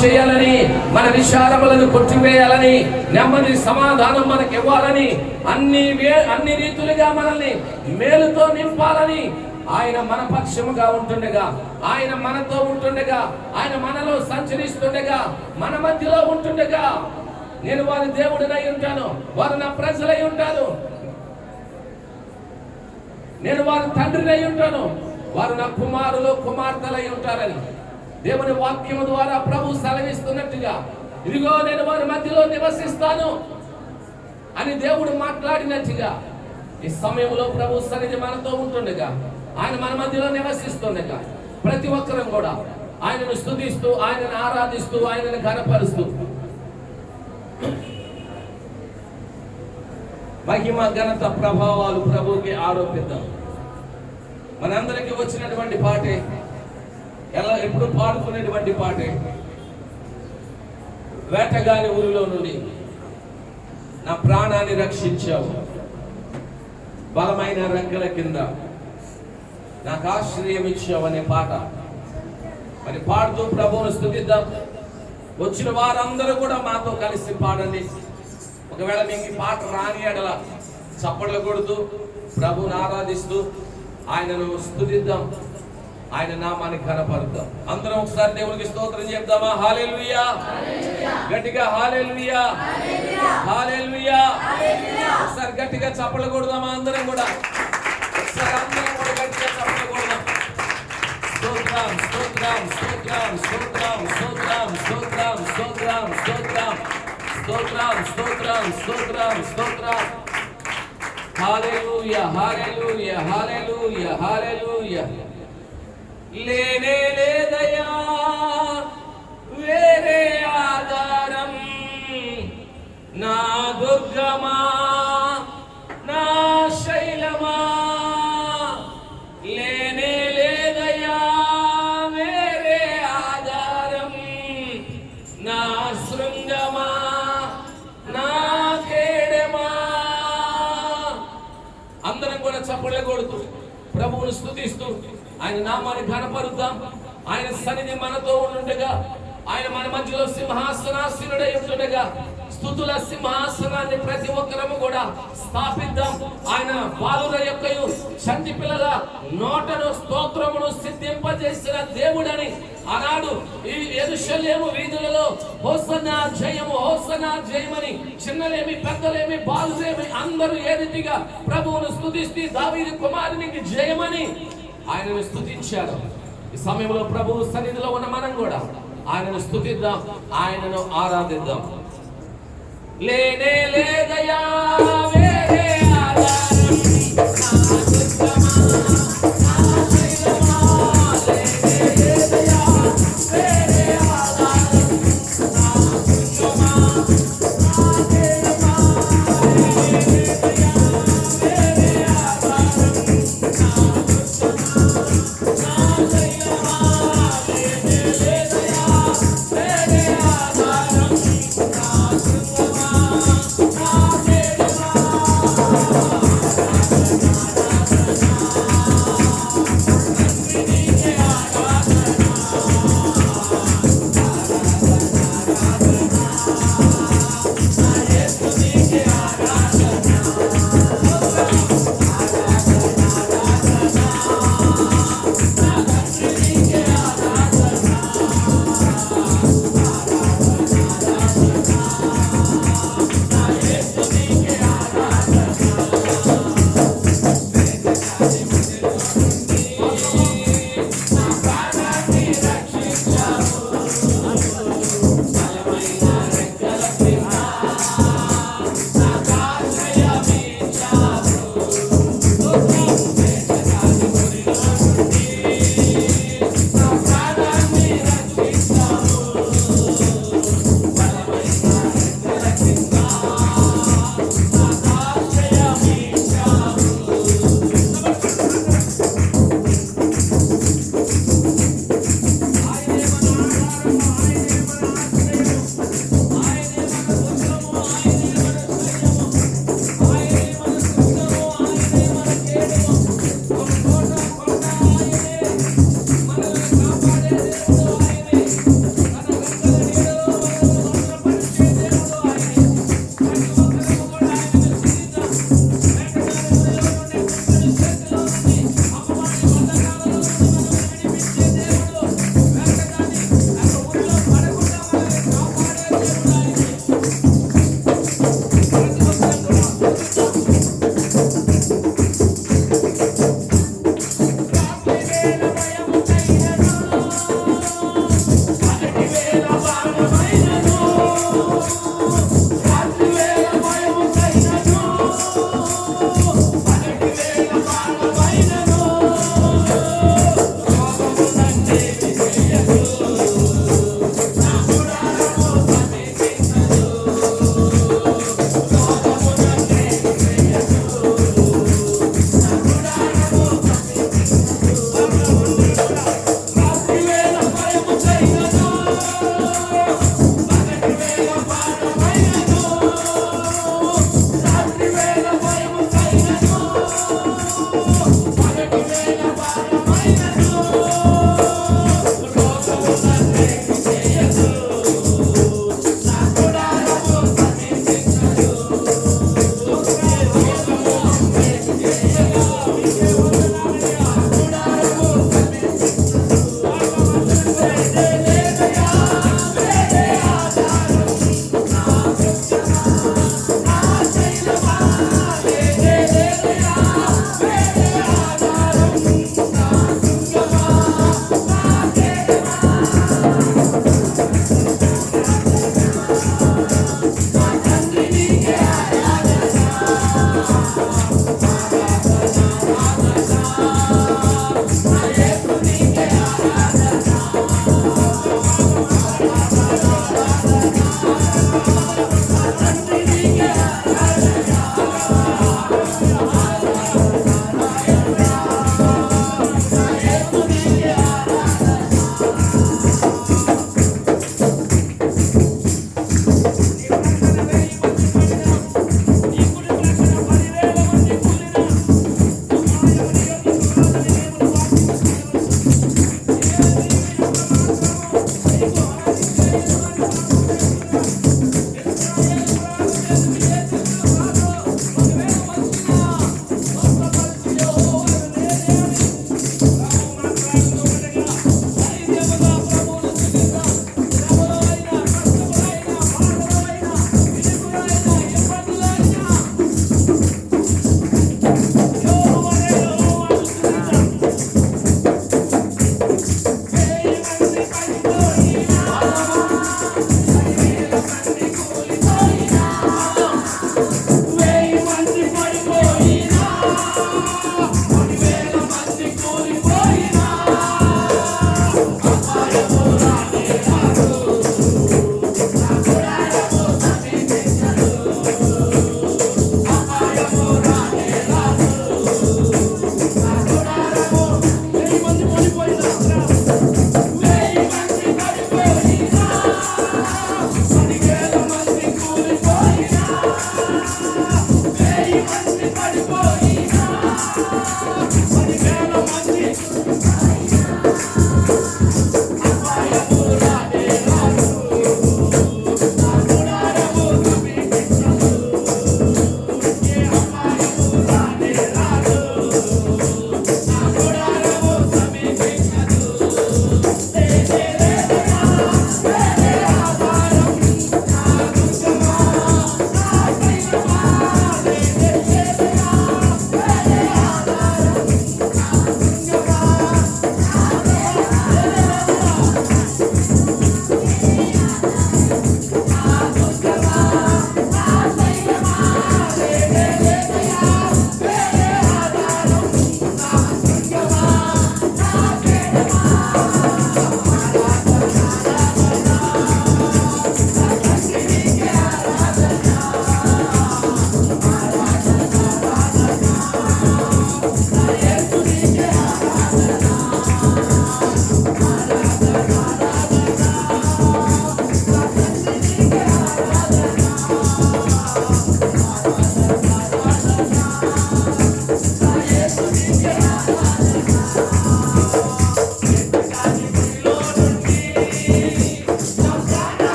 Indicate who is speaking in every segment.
Speaker 1: చేయాలని, మన విషాదములను కొట్టివేయాలని, నెమ్మది సమాధానం మనకి ఇవ్వాలని, అన్ని రీతులుగా మనల్ని మేలుతో నింపాలని ఆయన మన పక్షముగా ఉంటుండగా, ఆయన మనతో ఉంటుండగా, ఆయన మనలో సంచరిస్తుండగా, మన మధ్యలో ఉంటుండగా, నేను వారి దేవుడినై ఉంటాను, వారు నా ప్రజలై ఉంటారు, నేను వారి తండ్రినై ఉంటాను, వారు నా కుమారులు కుమార్తెలై ఉంటారని దేవుని వాక్యము ద్వారా ప్రభు సెలవిస్తున్నట్టుగా, ఇదిగో నేను వారి మధ్యలో నివసిస్తాను అని దేవుడు మాట్లాడినట్టుగా ఈ సమయంలో ప్రభు సన్నిధి మనతో ఉంటుండగా, ఆయన మన మధ్యలో నివసిస్తుండగా ప్రతి ఒక్కరం కూడా ఆయనను స్తుతిస్తూ, ఆయనను ఆరాధిస్తూ, ఆయనను ఘనపరుస్తూ మహిమ ఘనత ప్రభావాలు ప్రభువుకి ఆరోపిద్దాం. మనందరికీ వచ్చినటువంటి పాటే, ఎప్పుడు పాడుకునేటువంటి పాటే, వేటగాని ఊరిలో నుండి నా ప్రాణాన్ని రక్షించావు, బలమైన రెక్కల కింద నాకు ఆశ్రయం ఇచ్చావు అనే పాట మరి పాడుతూ ప్రభువును స్తుతిద్దాం. వచ్చిన వారందరూ కూడా మాతో కలిసి పాడండి. ఒకవేళ మీకు ఈ పాట రాని ఎడల చప్పట్లు కొడుతూ ప్రభువును ఆరాధిస్తూ ఆయనను స్తుతిద్దాం, ఆయన నామాన్ని ఘనపరుద్దాం. అందరం ఒకసారి దేవునికి స్తోత్రం చెప్దామా? హల్లెలూయా, గట్టిగా హల్లెలూయా, హల్లెలూయా. ఒకసారి గట్టిగా చప్పట్లు కొడదామా? అందరం కూడా ఒకసారి అందరం కూడా గట్టిగా చప్పట్లు కొడదాం. స్తోత్రం స్తోత్రం స్తోత్రం స్తోత్రం స్తోత్రం స్తోత్రం స్తోత్రం స్తోత్రం స్తోత్రం స్తోత్రం స్తోత్రం స్తోత్రం. హల్లెలూయా హల్లెలూయా హల్లెలూయా హల్లెలూయా. లేనే లేదయా వేరే ఆధారం, నా దుర్గమా నా శైలమా, లేనే లేదయా వేరే ఆధారం, నా శృంగమా నా కేడమా. అందరం కూడా చప్పట్లు కొడుతూ ప్రభువును స్తుతిస్తూ ఆయన నామాన్ని ఘనపరుద్దాం. ఆయన సన్నిధి మనతో ఉండుండగా, ఆయన మన మధ్యలో సింహాసనాసీనుడై ఉంటుండగా, స్తుతుల సింహాసనాన్ని ప్రతి ఒక్కరము కూడా స్థాపిద్దాం. ఆయన బాలుర యొక్కయు చంటి పిల్లల నోటను స్తోత్రమును సిద్ధింపజేసిన దేవుడని ఆనాడు ఈ యెరూషలేము వీధులలో హోసన్నా జయము హోసన్నా జయమని చిన్నలేమి పెద్దలేమి బాలులేమి అందరూ ఏ రీతిగా ప్రభువును స్తుతిస్తూ దావీదు కుమారునికి జయమని ఆయనను స్తుతించారు. ఈ సమయంలో ప్రభువు సన్నిధిలో ఉన్న మనం కూడా ఆయనను స్తుతిద్దాం, ఆయనను ఆరాధిద్దాం. లేనే లేదయా వేరే ఆధారం, నా దుర్గమా నా శైలమా, లేనే లేదయా వేరే ఆధారం, నా దుర్గమా నా కేడమా, లేనే లేదయా వేరే ఆధారం, నా దుర్గమా నా శైలమా, లేనే లేదయా వేరే ఆధారం, నా దుర్గమా నా కేడమా.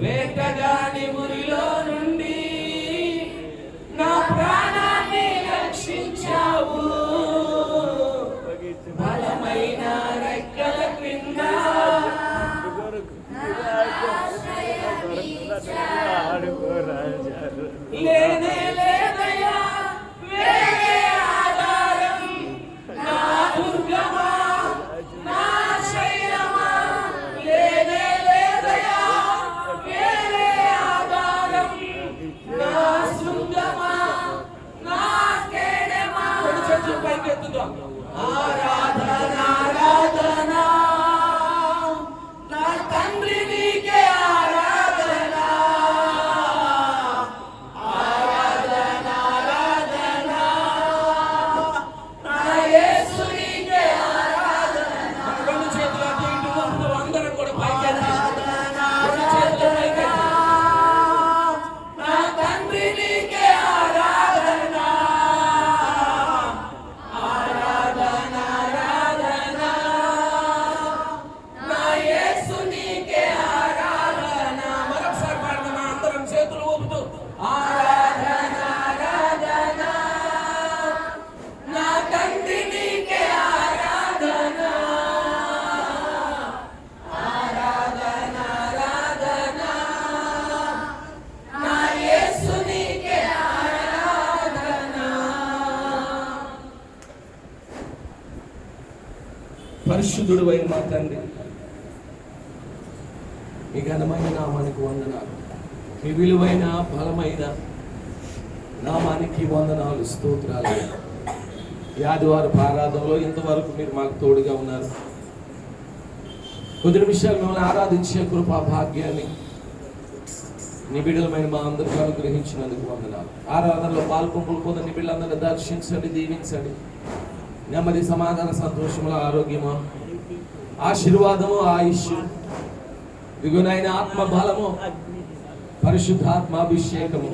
Speaker 1: వేటగాని ఉరిలో నుండి నా ప్రాణాన్ని రక్షించావు, బలమైన రెక్కల క్రింద లేనే లేదయా వేరే ఆధారం, నా దుర్గమా నా శైలమా, లేనే లేదయా వేరే ఆధారం, నా శృంగమా నా కేడమా. చెట్టు పైకెత్తుగా ఆరాధన ఆరాధన నా తండ్రి నీకే ఆరాధన, ఆరాధన ఆరాధన నా యేసు నీకే ఆరాధన. రెండు చేతులు అటు ఇటు ఊపుతూ అందరం కూడా పైకెత్తి రెండు చేతులు పైకెత్తి నా తండ్రి నీకే ఆరాధన, ఆరాధన ఆరాధన నా యేసు నీకే ఆరాధన. మరొకసారి పాడదామా అందరం చేతులు ఊపుతూ ఆరాధన ఆరాధన నా తండ్రి నీకే ఆరాధన, ఆరాధన ఆరాధన నా యేసు నీకే ఆరాధన. పరిశుద్ధుడు అయిన మా తండ్రి, మీ ఘనమైన నామానికి వందనాలు, మీ విలువైన బలమైన నామానికి వందనాలు, స్తోత్రాలు. ఈ ఆదివారపు ఆరాధనలో ఇంతవరకు మీరు మాకు తోడుగా ఉన్నారు. కొద్ది నిమిషాలు మిమ్మల్ని ఆరాధించే కృపా భాగ్యాన్ని నీ బిడ్డలమైన మా అందరికీ అనుగ్రహించినందుకు వందనాలు. ఆరాధనలో పాల్పొంపులు పొందని నీ బిడ్డలందరినీ దర్శించండి, దీవించండి. నెమ్మది, సమాధాన, సంతోషముల, ఆరోగ్యము, ఆశీర్వాదము, ఆయుష్, దిగునైన ఆత్మ బలము, పరిశుద్ధాత్మ అభిషేకము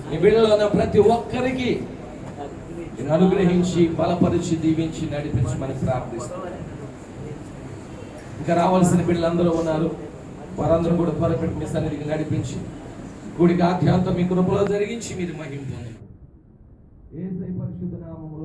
Speaker 1: నీ బిడ్డలో ఉన్న ప్రతి ఒక్కరికి నేను అనుగ్రహించి బలపరిచి దీవించి నడిపించమని ప్రార్థిస్తాను. ఇంకా రావాల్సిన బిడ్డలందరూ ఉన్నారు. వారందరూ కూడా త్వరపెట్టి మీ సన్నిధికి నడిపించి గుడికి ఆధ్యాత్మిక మీ కృపలో జరిగించి మీరు మహిమ పొందండి. యేసయ్య పరిశుద్ధ నామములో